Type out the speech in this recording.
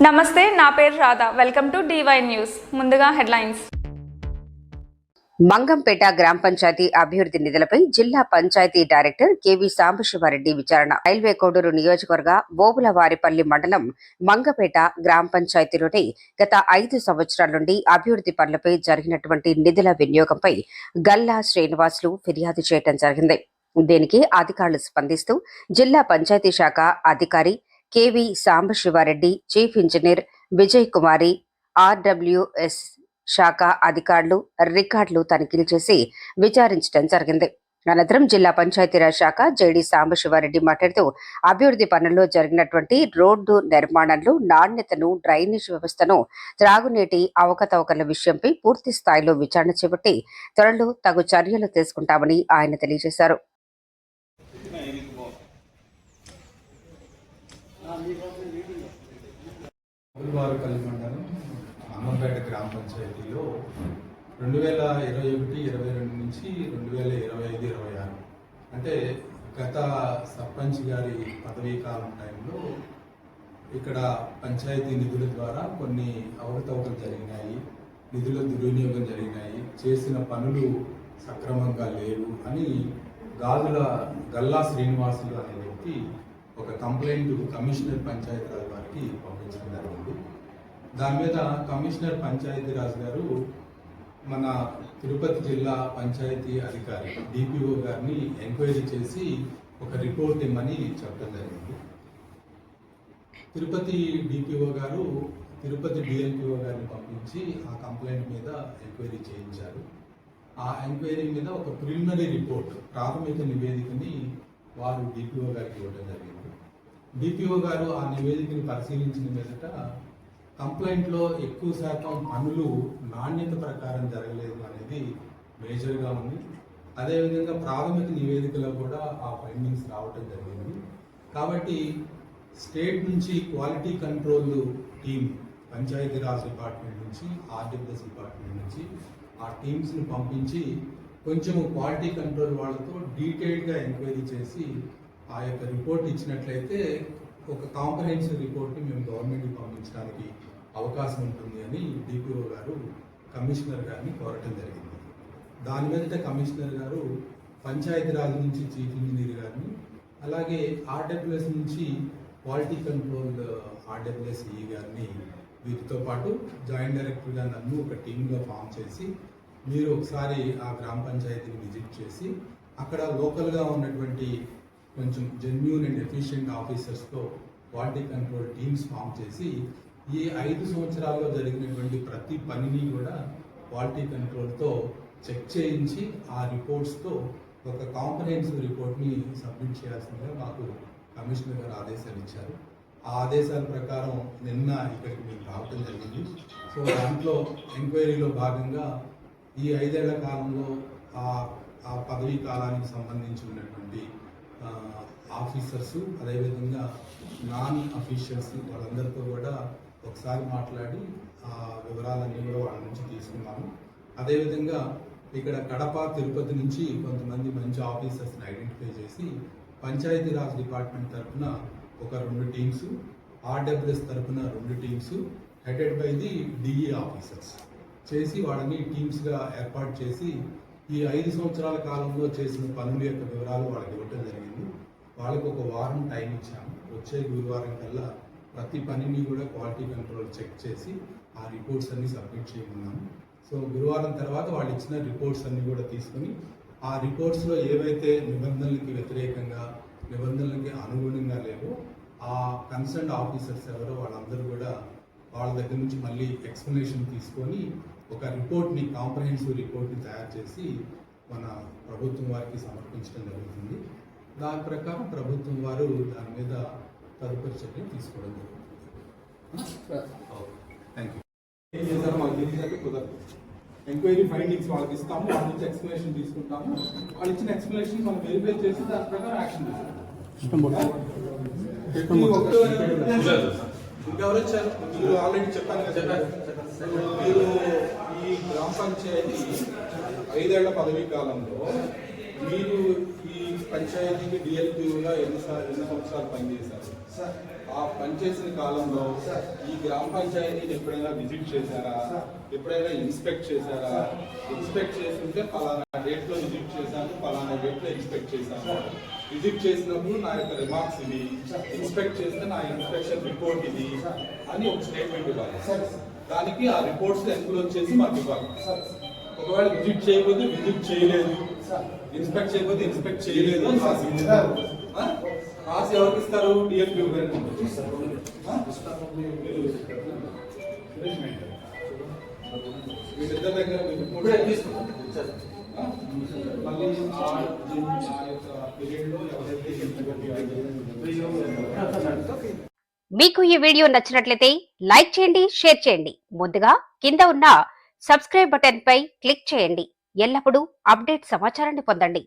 నమస్తే, నా పేరు Radha. Welcome to DY news. ముందుగా హెడ్లైన్స్. మంగంపేట గ్రామ పంచాయతీ అభివృద్ధి నిధులపై జిల్లా పంచాయతీ డైరెక్టర్ కెవి సాంబశివారెడ్డి విచారణ. రైల్వే కోడూరు నియోజకవర్గ బోబులవారిపల్లి మండలం మంగంపేట గ్రామ పంచాయతీలోని గత 5 సంవత్సరాల నుండి అభివృద్ధి పనులపై జరిగినటువంటి నిధుల వినియోగంపై గల్లా శ్రీనివాసులు ఫిర్యాదు చేయడం జరిగింది. దీనికి అధికారులు స్పందిస్తూ జిల్లా పంచాయతీ శాఖ అధికారి K V Sambasiva Reddy, chief engineer Vijay Kumari, RWS శాఖ అధికారులు రికార్డులు తనిఖీలు చేసి విచారించడం జరిగింది. అనంతరం జిల్లా పంచాయతీరాజ్ శాఖ జేడీ సాంబశివారెడ్డి మాట్లాడుతూ అభివృద్ధి పనుల్లో జరిగినటువంటి రోడ్డు నిర్మాణంలో నాణ్యతను, డ్రైనేజ్ వ్యవస్థను, త్రాగునీటి అవకతవకల విషయంపై పూర్తి స్థాయిలో విచారణ చేపట్టి త్వరలో తగు చర్యలు తీసుకుంటామని ఆయన తెలియజేశారు. మంగంపేట గ్రామ పంచాయతీలో 2021-22 నుంచి 2025-26 అంటే గత సర్పంచ్ గారి పదవీ కాలం టైంలో ఇక్కడ పంచాయతీ నిధుల ద్వారా కొన్ని అవకతవకలు జరిగినాయి, నిధుల దుర్వినియోగం జరిగినాయి, చేసిన పనులు సక్రమంగా లేవు అని గల్లా శ్రీనివాసులు అనే వ్యక్తి ఒక కంప్లైంట్ కమిషనర్ పంచాయతీరాజ్ వారికి పంపించడం జరిగింది. దాని మీద కమిషనర్ పంచాయతీరాజ్ గారు మన తిరుపతి జిల్లా పంచాయతీ అధికారి DPO గారిని ఎంక్వైరీ చేసి ఒక రిపోర్ట్ ఇమ్మని చెప్పడం జరిగింది. తిరుపతి DPO గారు తిరుపతి DLPO గారిని పంపించి ఆ కంప్లైంట్ మీద ఎంక్వైరీ చేయించారు. ఆ ఎంక్వైరీ మీద ఒక ప్రిలిమినరీ రిపోర్ట్, ప్రాథమిక నివేదికని వారు DPO గారికి ఇవ్వడం జరిగింది. DPO గారు ఆ నివేదికని పరిశీలించిన మీదట కంప్లైంట్లో ఎక్కువ శాతం పనులు నాణ్యత ప్రకారం జరగలేదు అనేది మేజర్గా ఉంది. అదేవిధంగా ప్రాథమిక నివేదికలో కూడా ఆ ఫైండింగ్స్ రావటం జరిగింది. కాబట్టి స్టేట్ నుంచి quality control team, Panchayati Raj department నుంచి, RWS డిపార్ట్మెంట్ నుంచి ఆ టీమ్స్ని పంపించి కొంచెం క్వాలిటీ కంట్రోల్ వాళ్ళతో డీటెయిల్డ్గా ఎంక్వైరీ చేసి ఆ యొక్క రిపోర్ట్ ఇచ్చినట్లయితే ఒక కాంప్రహెన్సివ్ రిపోర్ట్ని మేము గవర్నమెంట్కి పంపించడానికి అవకాశం ఉంటుంది అని DPO గారు కమిషనర్ గారిని కోరటం జరిగింది. దాని మీదట కమిషనర్ గారు పంచాయతీరాజ్ నుంచి చీఫ్ ఇంజనీర్ గారిని, అలాగే RWS నుంచి క్వాలిటీ కంట్రోల్ RWS EE గారిని, వీటితో పాటు జాయింట్ డైరెక్టర్గా నన్ను ఒక టీమ్గా ఫామ్ చేసి మీరు ఒకసారి ఆ గ్రామ పంచాయతీని విజిట్ చేసి అక్కడ లోకల్గా ఉన్నటువంటి కొంచెం జెన్యూన్ అండ్ ఎఫిషియెంట్ ఆఫీసర్స్తో క్వాలిటీ కంట్రోల్ టీమ్స్ ఫామ్ చేసి ఈ 5 సంవత్సరాల్లో జరిగినటువంటి ప్రతి పనిని కూడా క్వాలిటీ కంట్రోల్తో చెక్ చేయించి ఆ రిపోర్ట్స్తో ఒక కాంప్రహెన్సివ్ రిపోర్ట్ని సబ్మిట్ చేయాల్సిందిగా మాకు కమిషనర్ గారు ఆదేశాలు ఇచ్చారు. ఆ ఆదేశాల ప్రకారం నిన్న ఇక్కడికి మేము రావటం జరిగింది. సో దాంట్లో ఎంక్వైరీలో భాగంగా ఈ 5 ఏళ్ల కాలంలో ఆ పదవీ కాలానికి సంబంధించి ఉన్నటువంటి ఆఫీసర్స్, అదేవిధంగా నాన్ అఫీషియల్స్ వాళ్ళందరితో కూడా ఒకసారి మాట్లాడి ఆ వివరాలన్నీ కూడా వాళ్ళ నుంచి తీసుకున్నాము. అదేవిధంగా ఇక్కడ కడప, తిరుపతి నుంచి కొంతమంది మంచి ఆఫీసర్స్ని ఐడెంటిఫై చేసి పంచాయతీరాజ్ డిపార్ట్మెంట్ తరఫున ఒక 2 టీమ్స్, RWS తరఫున 2 teams headed by the DE officers చేసి వాళ్ళని టీమ్స్గా ఏర్పాటు చేసి ఈ 5 సంవత్సరాల కాలంలో చేసిన పనుల యొక్క వివరాలు వాళ్ళకి ఇవ్వటం జరిగింది. వాళ్ళకి ఒక వారం టైం ఇచ్చాము. వచ్చే గురువారం కల్లా ప్రతి పనిని కూడా క్వాలిటీ కంట్రోల్ చెక్ చేసి ఆ రిపోర్ట్స్ అన్ని సబ్మిట్ చేయమన్నాము. సో గురువారం తర్వాత వాళ్ళు ఇచ్చిన రిపోర్ట్స్ అన్ని కూడా తీసుకుని ఆ రిపోర్ట్స్లో ఏవైతే నిబంధనలకి వ్యతిరేకంగా, నిబంధనలకి అనుగుణంగా లేవో ఆ కన్సర్న్డ్ ఆఫీసర్స్ ఎవరో వాళ్ళందరూ కూడా వాళ్ళ దగ్గర నుంచి మళ్ళీ ఎక్స్ప్లెనేషన్ తీసుకొని ఒక రిపోర్ట్ని, కాంప్రహెన్సివ్ రిపోర్ట్ని తయారు చేసి మన ప్రభుత్వం వారికి సమర్పించడం జరుగుతుంది. దాని ప్రకారం ప్రభుత్వం వారు దాని మీద తదుపరి చర్యలు తీసుకోవడం జరుగుతుంది. Thank you. ఏం చేశారో మాకు తెలియజేస్తే కుదరదు. ఎంక్వైరీ ఫైండింగ్స్ వాళ్ళకి ఇస్తాము, వాళ్ళ నుంచి ఎక్స్ప్లెనేషన్ తీసుకుంటాము. వాళ్ళు ఇచ్చిన ఎక్స్ప్లెనేషన్ మనం వెరిఫై చేసి దాని ప్రకారం యాక్షన్ తీసుకుంటాం. ఇంకెవరు వచ్చారు? మీరు ఆల్రెడీ చెప్పాను కదా, మీరు ఈ గ్రామ పంచాయతీ 5 ఏళ్ల పదవీ కాలంలో మీరు ఈ పంచాయతీకి డిఎల్పీగా ఎన్ని సంవత్సరాలు పనిచేశారు? ఆ పనిచేసిన కాలంలో ఈ గ్రామ పంచాయతీని ఎప్పుడైనా విజిట్ చేశారా? ఎప్పుడైనా ఇన్స్పెక్ట్ చేశారా? ఇన్స్పెక్ట్ చేస్తుంటే పలానా డేట్లో విజిట్ చేశాను, పలానా డేట్లో ఇన్స్పెక్ట్ చేశాను. విజిట్ చేసినప్పుడు నా యొక్క రిమార్క్స్ ఇది, ఇన్స్పెక్ట్ చేస్తే నా ఇన్స్పెక్షన్ రిపోర్ట్ ఇది అని ఒక స్టేట్మెంట్ ఇవ్వాలి. దానికి ఆ రిపోర్ట్స్ ఎన్క్లోజ్ చేసి మాకు ఇవ్వాలి. ఒకవేళ విజిట్ చేయకపోతే విజిట్ చేయలేదు, ఇన్స్పెక్ట్ చేయకపోతే ఇన్స్పెక్ట్ చేయలేదు అని రాసి ఎవరికి ఇస్తారు? డిఎల్పీ గారికి. వీళ్ళిద్దరి దగ్గర మళ్ళీ ఆ యొక్క పీరియడ్లో ఎవరైతే మీకు ఈ వీడియో నచ్చినట్లయితే లైక్ చేయండి, షేర్ చేయండి. ముందుగా కింద ఉన్న సబ్స్క్రైబ్ బటన్ పై క్లిక్ చేయండి. ఎల్లప్పుడూ అప్డేట్ సమాచారాన్ని పొందండి.